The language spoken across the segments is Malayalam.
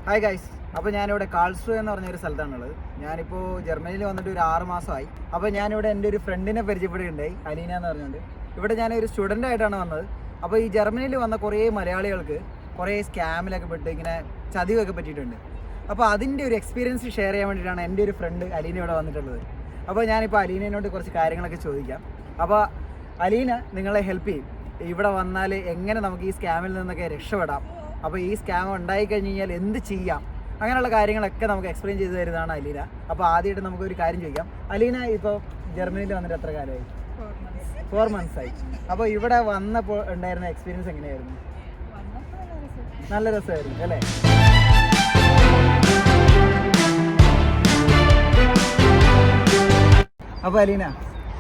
ഹായ് ഗൈസ്, അപ്പോൾ ഞാനിവിടെ കാൾസ്ട്രൂ എന്ന് പറഞ്ഞൊരു സ്ഥലത്താണുള്ളത്. ഞാനിപ്പോൾ ജർമ്മനിയിൽ വന്നിട്ട് ഒരു 6 മാസമായി. അപ്പോൾ ഞാനിവിടെ എൻ്റെ ഒരു ഫ്രണ്ടിനെ പരിചയപ്പെടുകയുണ്ടായി, അലീന എന്ന് പറഞ്ഞുകൊണ്ട്. ഇവിടെ ഞാനൊരു സ്റ്റുഡൻ്റ് ആയിട്ടാണ് വന്നത്. അപ്പോൾ ഈ ജർമ്മനിയിൽ വന്ന കുറേ മലയാളികൾക്ക് കുറേ സ്കാമിലൊക്കെ പെട്ട് ഇങ്ങനെ ചതിവൊക്കെ പറ്റിയിട്ടുണ്ട്. അപ്പോൾ അതിൻ്റെ ഒരു എക്സ്പീരിയൻസ് ഷെയർ ചെയ്യാൻ വേണ്ടിയിട്ടാണ് എൻ്റെ ഒരു ഫ്രണ്ട് അലീന ഇവിടെ വന്നിട്ടുള്ളത്. അപ്പോൾ ഞാനിപ്പോൾ അലീനയോട് കുറച്ച് കാര്യങ്ങളൊക്കെ ചോദിക്കാം. അപ്പോൾ അലീന നിങ്ങളെ ഹെൽപ്പ് ചെയ്യും. ഇവിടെ വന്നാൽ എങ്ങനെ നമുക്ക് ഈ സ്കാമിൽ നിന്നൊക്കെ രക്ഷപ്പെടാം, അപ്പോൾ ഈ സ്കാം ഉണ്ടായിക്കഴിഞ്ഞ് കഴിഞ്ഞാൽ എന്ത് ചെയ്യാം, അങ്ങനെയുള്ള കാര്യങ്ങളൊക്കെ നമുക്ക് എക്സ്പ്ലെയിൻ ചെയ്ത് തരുന്നതാണ് അലീന. അപ്പോൾ ആദ്യമായിട്ട് നമുക്കൊരു കാര്യം ചോദിക്കാം. അലീന ഇപ്പോൾ ജർമ്മനിയിൽ വന്നിട്ട് എത്ര കാലമായി? 4 months ആയി. അപ്പോൾ ഇവിടെ വന്നപ്പോൾ ഉണ്ടായിരുന്ന എക്സ്പീരിയൻസ് എങ്ങനെയായിരുന്നു? നല്ല രസമായിരുന്നു അല്ലേ? അപ്പോൾ അലീന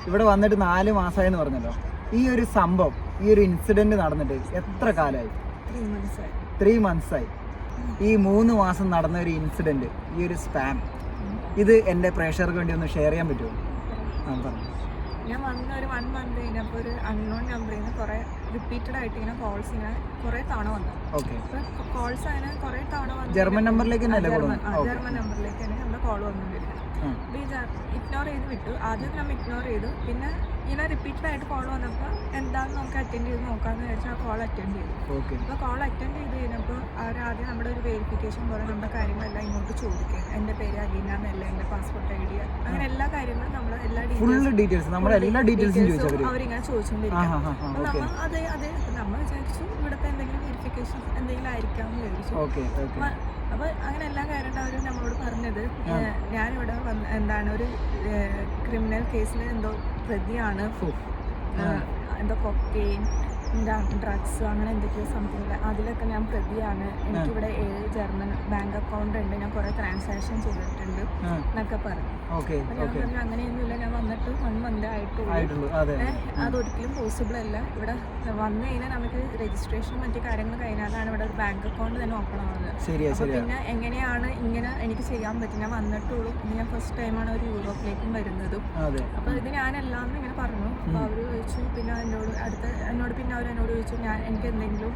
ഇവിടെ വന്നിട്ട് 4 മാസമായെന്ന് പറഞ്ഞല്ലോ. ഈ ഒരു സംഭവം, ഈ ഒരു ഇൻസിഡൻറ്റ് നടന്നിട്ട് എത്ര കാലമായി? 3 months ആയി. ഈ 3 മാസം നടന്ന ഒരു ഇൻസിഡൻറ്റ്, ഈ ഒരു സ്പാം, ഇത് എൻ്റെ പ്രേക്ഷകർക്ക് വേണ്ടി ഒന്ന് ഷെയർ ചെയ്യാൻ പറ്റുമോ? പറഞ്ഞു. ഞാൻ വന്ന ഒരു 1 month കഴിഞ്ഞപ്പോൾ ഒരു അൺനോൺ നമ്പറിൽ നിന്ന് കുറേ റിപ്പീറ്റഡ് ആയിട്ട് ഇങ്ങനെ കോൾസ് ഇങ്ങനെ കുറേ തവണ വന്നു. അപ്പോൾ കോൾസ് അങ്ങനെ കുറേ തവണ വന്നു. ജർമ്മൻ നമ്പറിലേക്ക് ജർമ്മൻ നമ്പറിലേക്ക് തന്നെ നമ്മുടെ കോൾ വന്നുകൊണ്ടിരുന്നത്. അപ്പോൾ ഈ ഇഗ്നോർ ചെയ്ത് വിട്ടു. ആദ്യം നമ്മൾ ഇഗ്നോർ ചെയ്തു. പിന്നെ ഇങ്ങനെ റിപ്പീറ്റഡ് ആയിട്ട് കോൾ വന്നപ്പോൾ എന്താണെന്ന് നമുക്ക് അറ്റൻഡ് ചെയ്ത് നോക്കാമെന്ന് വിചാരിച്ചാൽ ആ കോൾ അറ്റൻഡ് ചെയ്തു. അപ്പോൾ കോൾ അറ്റൻഡ് ചെയ്ത് കഴിഞ്ഞപ്പോൾ ആദ്യം നമ്മുടെ ഒരു വെരിഫിക്കേഷൻ പോലെ നമ്മുടെ കാര്യങ്ങളെല്ലാം ഇങ്ങോട്ട് ചോദിക്കുക. എൻ്റെ പേര് അലീന എന്നല്ല, എൻ്റെ പാസ്പോർട്ട് ഐ ഡി, അങ്ങനെ എല്ലാ കാര്യങ്ങളും നമ്മൾ എല്ലാ ഡീറ്റെയിൽസും അവരിങ്ങനെ ചോദിച്ചുകൊണ്ടിരിക്കും. അപ്പോൾ നമ്മൾ അതെ നമ്മൾ വിചാരിച്ചു ഇവിടുത്തെ എന്തെങ്കിലും വെരിഫിക്കേഷൻ എന്തെങ്കിലും ആയിരിക്കാം എന്ന് വിചാരിച്ചു. അപ്പോൾ അങ്ങനെ എല്ലാ കാര്യമായിട്ട് അവർ നമ്മളോട് പറഞ്ഞത്, ഞാനിവിടെ എന്താണ് ഒരു ക്രിമിനൽ കേസിൽ എന്തോ പ്രതിയാണ്, എന്തോ കൊക്കെയിൻ, ഡ്രഗ്സ്, അങ്ങനെ എന്തൊക്കെയോ സംതിങ്, അതിലൊക്കെ ഞാൻ പ്രതിയാണ്, എനിക്കിവിടെ 7 ജർമ്മൻ ബാങ്ക് അക്കൗണ്ട് ഉണ്ട്, ഞാൻ കുറേ ട്രാൻസാക്ഷൻ ചെയ്തിട്ടുണ്ട് എന്നൊക്കെ പറഞ്ഞു. ഞാൻ പറഞ്ഞു അങ്ങനെയൊന്നുമില്ല, ഞാൻ വന്നിട്ട് 1 month ആയിട്ടുള്ളൂ, അതൊരിക്കലും പോസിബിൾ അല്ല. ഇവിടെ വന്നു കഴിഞ്ഞാൽ നമുക്ക് രജിസ്ട്രേഷൻ മറ്റു കാര്യങ്ങൾ കഴിഞ്ഞാലാണ് ഇവിടെ ഒരു ബാങ്ക് അക്കൗണ്ട് തന്നെ ഓപ്പൺ ആവുന്നത്. അപ്പോൾ പിന്നെ എങ്ങനെയാണ് ഇങ്ങനെ എനിക്ക് ചെയ്യാൻ പറ്റും? ഞാൻ വന്നിട്ടുള്ളൂ, ഇത് ഞാൻ ഫസ്റ്റ് ടൈമാണ് ഒരു യൂറോപ്പിലേക്കും വരുന്നതും. അപ്പോൾ ഇത് ഞാനെല്ലാം ഇങ്ങനെ പറഞ്ഞു. അപ്പോൾ അവർ ചോദിച്ചു, പിന്നെ എന്നോട് പിന്നെ അവരെന്നോട് ചോദിച്ചു, എനിക്ക് എന്തെങ്കിലും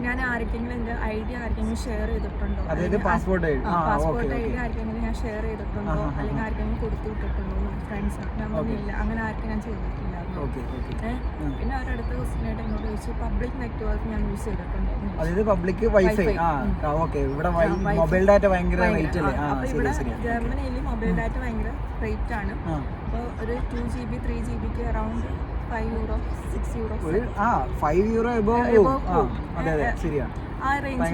ഞാൻ ആർക്കെങ്കിലും എൻ്റെ ഐ ഡി ആർക്കെങ്കിലും ഷെയർ ചെയ്തിട്ടുണ്ടോ, പാസ്പോർട്ട് ഐ ഡി ആർക്കെങ്കിലും ഞാൻ ഷെയർ ചെയ്തിട്ടുണ്ടോ, അല്ലെങ്കിൽ ആർക്കെങ്കിലും കൊടുത്തു വിട്ടിട്ടുണ്ടോ ഫ്രണ്ട്സ്. ഞാൻ പറഞ്ഞില്ല, അങ്ങനെ ആർക്കും ഞാൻ ചെയ്തിട്ടില്ല. പിന്നെ അവരടുത്ത ക്വസ്റ്റ്യൻ ആയിട്ട് എന്നോട് ചോദിച്ചു, പബ്ലിക് നെറ്റ്വർക്ക് ഞാൻ യൂസ് ചെയ്തിട്ടുണ്ടോ. അപ്പോൾ ഇവിടെ ജർമ്മനിയിൽ മൊബൈൽ ഡാറ്റ ഭയങ്കര റേറ്റ് ആണ്. അപ്പോൾ ഒരു 2 GB 3 GB അറൗണ്ട് €5 €6 ആ റേഞ്ച്.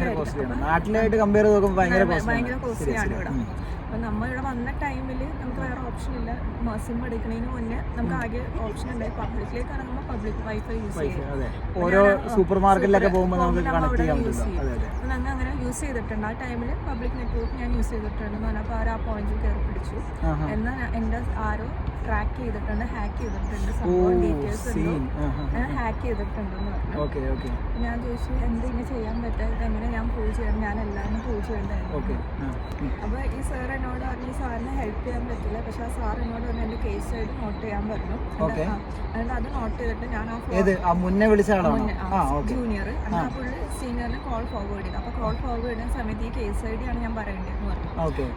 നാട്ടിലായിട്ട് കമ്പയർ ചെയ്ത് ഭയങ്കര കോസ്റ്റ്ലിയാണ് ഇവിടെ. അപ്പോൾ നമ്മൾ ഇവിടെ വന്ന ടൈമിൽ നമുക്ക് വേറെ ഓപ്ഷൻ ഇല്ല. സിം എടുക്കുന്നതിന് മുന്നേ നമുക്ക് ആകെ ഓപ്ഷൻ ഉണ്ടായി പബ്ലിക്കിലേക്ക് ഇറങ്ങുമ്പോൾ പബ്ലിക് വൈഫൈ യൂസ് ചെയ്യും. ഓരോ സൂപ്പർ മാർക്കറ്റിലൊക്കെ പോകുമ്പോൾ നമുക്ക് കണക്ട് ചെയ്യാൻ പറ്റും. അപ്പോൾ ഞങ്ങൾ അങ്ങനെ യൂസ് ചെയ്തിട്ടുണ്ട്. ആ ടൈമിൽ പബ്ലിക് നെറ്റ്വർക്ക് ഞാൻ യൂസ് ചെയ്തിട്ടുണ്ടെന്ന് പറഞ്ഞപ്പോൾ അവർ ആ പോയിന്റിൽ കയറി പിടിച്ചു. എന്നാൽ എൻ്റെ ആരോ ട്രാക്ക് ചെയ്തിട്ടുണ്ട്, ഹാക്ക് ചെയ്തിട്ടുണ്ട്, സംഭവം ഡീറ്റെയിൽസ് ഹാക്ക് ചെയ്തിട്ടുണ്ടെന്ന് പറഞ്ഞു. ഞാൻ ചോദിച്ചു എന്തെങ്കിലും ചെയ്യാൻ പറ്റുക, ഇതെങ്ങനെ ഞാൻ പ്രൂവ് ചെയ്യണം, ഞാൻ എല്ലാവരും പ്രൂവ് ചെയ്യേണ്ടതായിരുന്നു. അപ്പോൾ ഈ സാർ എന്നോട് പറഞ്ഞു സാറിനെ ഹെൽപ്പ് ചെയ്യാൻ പറ്റില്ല, പക്ഷെ ആ സാർ എന്നോട് പറഞ്ഞു എൻ്റെ കേസ് ആയിട്ട് നോട്ട് ചെയ്യാൻ പറഞ്ഞു. എന്നിട്ട് അത് നോട്ട് ചെയ്തിട്ട് ഞാൻ ജൂനിയർ എന്നാൽ പുള്ളി സീനിയറിന് കോൾ ഫോർവേഡ് ചെയ്തു. അപ്പോൾ കോൾ ഫോർവേഡ് ചെയ്യുന്ന സമയത്ത് ഈ കേസ് ഐ ഡി ആണ് ഞാൻ പറയേണ്ടതെന്ന് പറഞ്ഞു.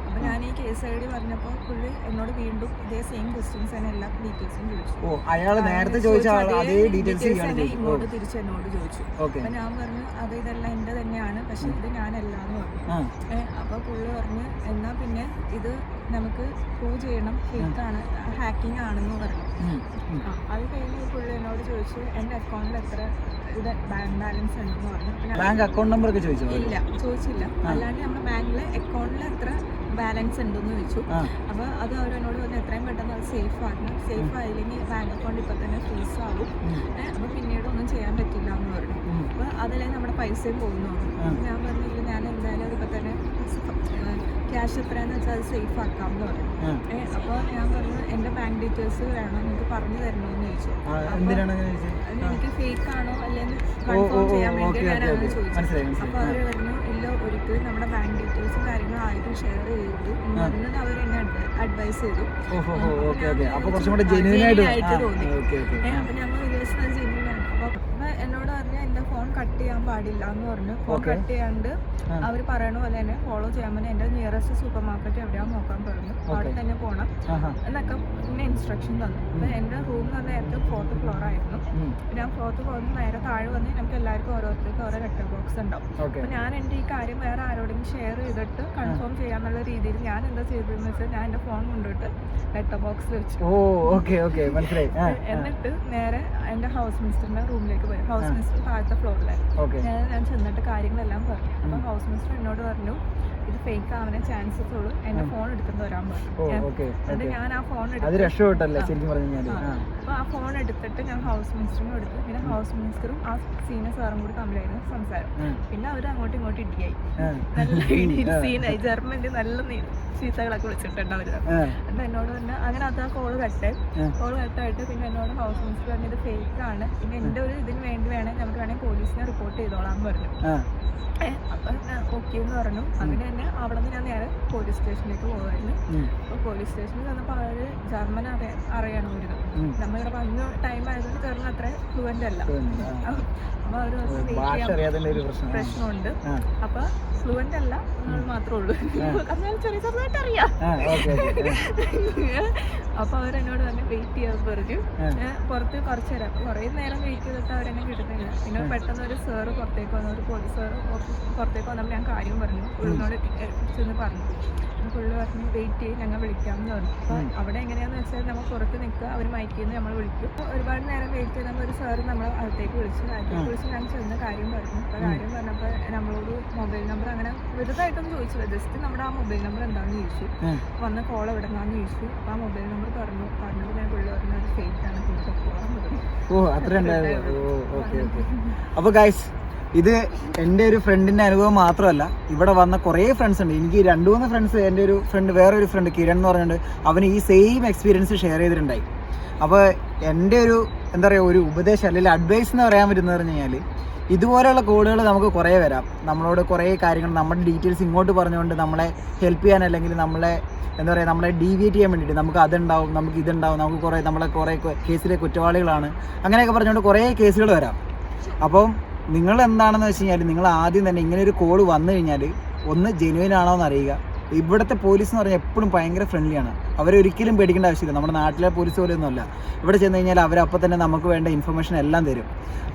അപ്പോൾ ഞാൻ ഈ കേസ് ഐ ഡി പറഞ്ഞപ്പോൾ പുള്ളി എന്നോട് വീണ്ടും ഇതേ സെയിം ക്വസ്റ്റ്യൻസ് തന്നെ എല്ലാ ഡീറ്റെയിൽസും ചോദിച്ചു. ഇങ്ങോട്ട് തിരിച്ച് എന്നോട് ചോദിച്ചു. അപ്പോൾ ഞാൻ പറഞ്ഞു അത് ഇതെല്ലാം എൻ്റെ തന്നെയാണ്, പക്ഷെ ഇത് ഞാനല്ല എന്ന് പറഞ്ഞു. അപ്പോൾ പുള്ളി പറഞ്ഞു എന്നാൽ പിന്നെ ഇത് നമുക്ക് പ്രൂവ് ചെയ്യണം, ഫേക്കാണ്, ഹാക്കിംഗ് ആണെന്ന് പറഞ്ഞു. അത് കഴിഞ്ഞ് പുള്ളി എന്നോട് ചോദിച്ചു എൻ്റെ അക്കൗണ്ടിൽ എത്ര ബാങ്ക് ബാലൻസ് ഉണ്ടെന്ന് പറഞ്ഞു. ബാങ്ക് അക്കൗണ്ട് നമ്പർ ഒക്കെ ഇല്ല, ചോദിച്ചില്ല. അല്ലാണ്ട് നമ്മുടെ ബാങ്കിലെ അക്കൗണ്ടിൽ എത്ര ബാലൻസ് ഉണ്ടെന്ന് ചോദിച്ചു. അപ്പോൾ അത് അവരെന്നോട് പറഞ്ഞു എത്രയും പെട്ടെന്ന് അത് സേഫ് ആക്കണം, സേഫ് ആയില്ലെങ്കിൽ ബാങ്ക് അക്കൗണ്ട് ഇപ്പം തന്നെ ഫ്രീസ് ആവും, അപ്പോൾ പിന്നീട് ഒന്നും ചെയ്യാൻ പറ്റില്ല എന്ന് പറഞ്ഞു. അപ്പോൾ അതിലേ നമ്മുടെ പൈസയും പോകുന്നു. ഞാൻ പറഞ്ഞില്ല, ഞാൻ എന്തായാലും അതിപ്പോൾ തന്നെ ക്യാഷ് എത്രയാണെന്ന് വെച്ചാൽ അത് സേഫ് ആക്കാമെന്ന് പറഞ്ഞു. അപ്പോൾ ഞാൻ പറഞ്ഞു എൻ്റെ ബാങ്ക് ഡീറ്റെയിൽസ് വേണം, നിങ്ങൾക്ക് പറഞ്ഞു തരണമെന്ന് ചോദിച്ചു. എനിക്ക് ഫേക്ക് ആണോ അല്ലെങ്കിൽ കൺഫേം ചെയ്യാൻ വേണ്ടി ഞാൻ അവർ ചോദിച്ചു. അപ്പോൾ അവർ പറഞ്ഞു ഇല്ല, ഒരിക്കലും നമ്മുടെ ബാങ്ക് ഡീറ്റെയിൽസും കാര്യങ്ങളും ആരും ഷെയർ ചെയ്തു എന്നത് അവർ എന്നെ അഡ്വൈസ് ചെയ്തു. ആയിട്ട് തോന്നി. അപ്പോൾ ഞങ്ങൾ വിചാരിച്ചത് ജെന്യൂനാണ്. അപ്പോൾ എന്നോട് പറഞ്ഞാൽ എൻ്റെ ഫോൺ ഫോൺ കട്ട് ചെയ്യാൻ പാടില്ല എന്ന് പറഞ്ഞു. ഫോൺ കട്ട് ചെയ്യാണ്ട് അവർ പറയണ പോലെ തന്നെ ഫോളോ ചെയ്യാൻ പറഞ്ഞു. എൻ്റെ നിയറസ്റ്റ് സൂപ്പർ മാർക്കറ്റ് എവിടെയാണെന്ന് നോക്കാൻ പറഞ്ഞു. അവിടെ തന്നെ പോകണം എന്നൊക്കെ പിന്നെ ഇൻസ്ട്രക്ഷൻ തന്നു. അപ്പം എൻ്റെ റൂം എന്ന് പറഞ്ഞാൽ ഏറ്റവും 4th ഫ്ലോർ ആയിരുന്നു. ഞാൻ 4th ഫ്ലോറിൽ നേരെ താഴെ വന്ന് നമുക്ക് എല്ലാവർക്കും ഓരോരുത്തർക്കും ഓരോ ലെറ്റർ ബോക്സ് ഉണ്ടാവും. അപ്പോൾ ഞാൻ എൻ്റെ ഈ കാര്യം വേറെ ആരോടെങ്കിലും ഷെയർ ചെയ്തിട്ട് കൺഫേം ചെയ്യാന്നുള്ള രീതിയിൽ ഞാൻ എന്താ ചെയ്തതെന്ന് വെച്ചാൽ ഞാൻ എൻ്റെ ഫോൺ കൊണ്ടുപോയിട്ട് ലെറ്റർ ബോക്സിൽ വെച്ചു. എന്നിട്ട് നേരെ എൻ്റെ ഹൗസ് മിനിസ്റ്ററിൻ്റെ റൂമിലേക്ക് പോയി. ഹൗസ് മിനിസ്റ്റർ താഴത്തെ ഫ്ലോറിലായിരുന്നു. ഞാൻ ചെന്നിട്ട് കാര്യങ്ങളെല്ലാം പറഞ്ഞു. അപ്പോൾ ഹൗസ് മിനിസ്റ്റർ എന്നോട് പറഞ്ഞു ഇത് ഫേക്ക് ആവാൻ ചാൻസസ് ഉള്ളൂ, എൻ്റെ ഫോൺ എടുത്തിട്ട് വരാൻ പറഞ്ഞു. എന്നിട്ട് ഞാൻ ആ ഫോൺ അപ്പോൾ ആ ഫോൺ എടുത്തിട്ട് ഞാൻ ഹൗസ് മിനിസ്റ്ററിനും എടുത്തു. പിന്നെ ഹൗസ് മിനിസ്റ്ററും ആ സീനിയർ സാറും കൂടി തമ്മിലായിരുന്നു സംസാരം. പിന്നെ അവർ അങ്ങോട്ടും ഇങ്ങോട്ടും ഇടിയായി, നല്ല സീനായി. ജർമ്മനിൽ നല്ല ചീത്തകളൊക്കെ വിളിച്ചിട്ടുണ്ട് അവർ. എന്നിട്ട് എന്നോട് തന്നെ അങ്ങനെ അത് ആ കോള് കട്ടായിട്ട് പിന്നെ എന്നോട് ഹൗസ് മിനിസ്റ്റർ പറഞ്ഞു ഇത് ഫേക്ക് ആണ്, പിന്നെ എൻ്റെ ഒരു ഇതിന് വേണ്ടി നമുക്ക് വേണമെങ്കിൽ പോലീസിനെ റിപ്പോർട്ട് ചെയ്തോളാം പറഞ്ഞു. അപ്പം ഓക്കെ എന്ന് പറഞ്ഞു. അങ്ങനെ തന്നെ അവിടെ നിന്ന് ഞാൻ നേരെ പോലീസ് സ്റ്റേഷനിലേക്ക് പോകുമായിരുന്നു. അപ്പോൾ പോലീസ് സ്റ്റേഷനിൽ ചെന്നപ്പോൾ അവർ ജർമ്മൻ അറിയണമായിരുന്നു. നമ്മളിവിടെ വന്ന ടൈം ആയതുകൊണ്ട് ജർമ്മൻ അത്ര ഫ്ലുവൻ്റ് അല്ല. അപ്പോൾ അവർ പ്രശ്നമുണ്ട്. അപ്പോൾ ഫ്ലുവൻ്റ് അല്ല നമ്മൾ മാത്രമേ ഉള്ളൂ, എന്നാൽ ചെറുതായിട്ട് അറിയാം. അപ്പോൾ അവരെന്നോട് തന്നെ വെയിറ്റ് ചെയ്യാൻ പറഞ്ഞു. പുറത്ത് കുറച്ച് നേരം കുറേ നേരം വെയിറ്റ് ചെയ്തിട്ട് അവരെന്നെ കിട്ടുന്നില്ല. പിന്നെ പെട്ടെന്ന് ഒരു സാറ് പുറത്തേക്ക് വന്നു, ഒരു പോലീസ് സാറ് പുറത്തേക്ക് വന്നപ്പോൾ ഞാൻ കാര്യം പറഞ്ഞു, പുള്ളിനോട് ചെന്ന് പറഞ്ഞു. പുള്ളി പറഞ്ഞു വെയിറ്റ് ചെയ്യും, ഞങ്ങൾ വിളിക്കാമെന്ന് പറഞ്ഞു. അപ്പോൾ അവിടെ എങ്ങനെയാണെന്ന് വെച്ചാൽ നമ്മൾ പുറത്ത് നിൽക്കുക, അവർ മൈക്കിൽ നിന്ന് നമ്മൾ വിളിക്കും. ഒരുപാട് നേരം വെയിറ്റ് ചെയ്തപ്പോൾ ഒരു സാറ് നമ്മളെ അകത്തേക്ക് വിളിച്ചു. ഞാൻ ചെന്ന കാര്യം പറഞ്ഞു. അപ്പോൾ കാര്യം പറഞ്ഞപ്പോൾ നമ്മളോട് മൊബൈൽ നമ്പർ അങ്ങനെ വെറുതായിട്ടൊന്നും ചോദിച്ചില്ല, ജസ്റ്റ് നമ്മുടെ ആ മൊബൈൽ നമ്പർ എന്താണെന്ന് ചോദിച്ചു. വന്ന കോൾ എവിടെ നിന്നാന്ന് ചോദിച്ചു. അപ്പോൾ ആ മൊബൈൽ നമ്പർ പറഞ്ഞപ്പോൾ ഞാൻ പുള്ളി പറഞ്ഞു അത് ഫേക്ക് ആണ്, പിന്നെ പോകാൻ പറഞ്ഞു. അപ്പോൾ ഗൈസ് ഇത് എൻ്റെ ഒരു ഫ്രണ്ടിൻ്റെ അനുഭവം മാത്രമല്ല, ഇവിടെ വന്ന കുറേ ഫ്രണ്ട്സ് ഉണ്ട്. എനിക്ക് 2-3 ഫ്രണ്ട്സ്, എൻ്റെ ഒരു ഫ്രണ്ട് വേറൊരു ഫ്രണ്ട് കിരൺ എന്ന് പറഞ്ഞിട്ട് അവന് ഈ സെയിം എക്സ്പീരിയൻസ് ഷെയർ ചെയ്തിട്ടുണ്ടായി. അപ്പോൾ എൻ്റെ ഒരു എന്താ പറയുക ഒരു ഉപദേശം അല്ലെങ്കിൽ അഡ്വൈസ് എന്ന് പറയാൻ പറ്റുന്നത് പറഞ്ഞു കഴിഞ്ഞാൽ ഇതുപോലെയുള്ള കോളുകൾ നമുക്ക് കുറേ വരാം. നമ്മളോട് കുറേ കാര്യങ്ങൾ നമ്മുടെ ഡീറ്റെയിൽസ് ഇങ്ങോട്ട് പറഞ്ഞുകൊണ്ട് നമ്മളെ ഹെൽപ്പ് ചെയ്യാൻ അല്ലെങ്കിൽ നമ്മളെ എന്താ പറയുക നമ്മളെ ഡീവിയേറ്റ് ചെയ്യാൻ വേണ്ടിയിട്ട് നമുക്ക് അതുണ്ടാവും, നമുക്ക് ഇതുണ്ടാവും, നമുക്ക് നമ്മളെ കുറേ കേസിലെ കുറ്റവാളികളാണ് അങ്ങനെയൊക്കെ പറഞ്ഞുകൊണ്ട് കുറേ കേസുകൾ വരാം. അപ്പം നിങ്ങൾ എന്താണെന്ന് വെച്ച് കഴിഞ്ഞാൽ നിങ്ങൾ ആദ്യം തന്നെ ഇങ്ങനെ ഒരു കോൾ വന്നു കഴിഞ്ഞാൽ ഒന്ന് ജെന്യുവൻ ആണോ എന്ന് അറിയുക. ഇവിടുത്തെ പോലീസ് എന്ന് പറഞ്ഞാൽ എപ്പോഴും ഭയങ്കര ഫ്രണ്ട്ലിയാണ്. അവരൊരിക്കലും പേടിക്കേണ്ട ആവശ്യമില്ല. നമ്മുടെ നാട്ടിലെ പോലീസ് പോലെയൊന്നുമല്ല. ഇവിടെ ചെന്ന് കഴിഞ്ഞാൽ അവരപ്പം തന്നെ നമുക്ക് വേണ്ട ഇൻഫർമേഷൻ എല്ലാം തരും.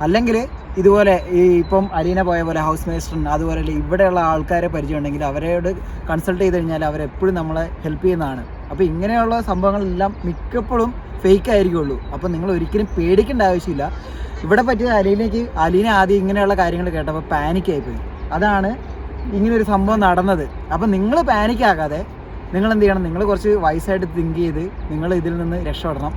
അല്ലെങ്കിൽ ഇതുപോലെ ഈ ഇപ്പം അലീന പോയ പോലെ ഹൗസ് മിനിസ്റ്ററിന് അതുപോലെ ഇവിടെയുള്ള ആൾക്കാരെ പരിചയമുണ്ടെങ്കിൽ അവരോട് കൺസൾട്ട് ചെയ്ത് കഴിഞ്ഞാൽ അവരെപ്പോഴും നമ്മളെ ഹെൽപ്പ് ചെയ്യുന്നതാണ്. അപ്പോൾ ഇങ്ങനെയുള്ള സംഭവങ്ങളെല്ലാം മിക്കപ്പോഴും ഫേക്ക് ആയിരിക്കുള്ളൂ. അപ്പോൾ നിങ്ങൾ ഒരിക്കലും പേടിക്കേണ്ട ആവശ്യമില്ല. ഇവിടെ പറ്റിയ അലീന ആദ്യം ഇങ്ങനെയുള്ള കാര്യങ്ങൾ കേട്ടപ്പോൾ പാനിക്കായിപ്പോയി. അതാണ് ഇങ്ങനൊരു സംഭവം നടന്നത്. അപ്പം നിങ്ങൾ പാനിക്കാകാതെ നിങ്ങൾ എന്ത് ചെയ്യണം, നിങ്ങൾ കുറച്ച് വയസ്സായിട്ട് തിങ്ക് ചെയ്ത് നിങ്ങൾ ഇതിൽ നിന്ന് രക്ഷപ്പെടണം.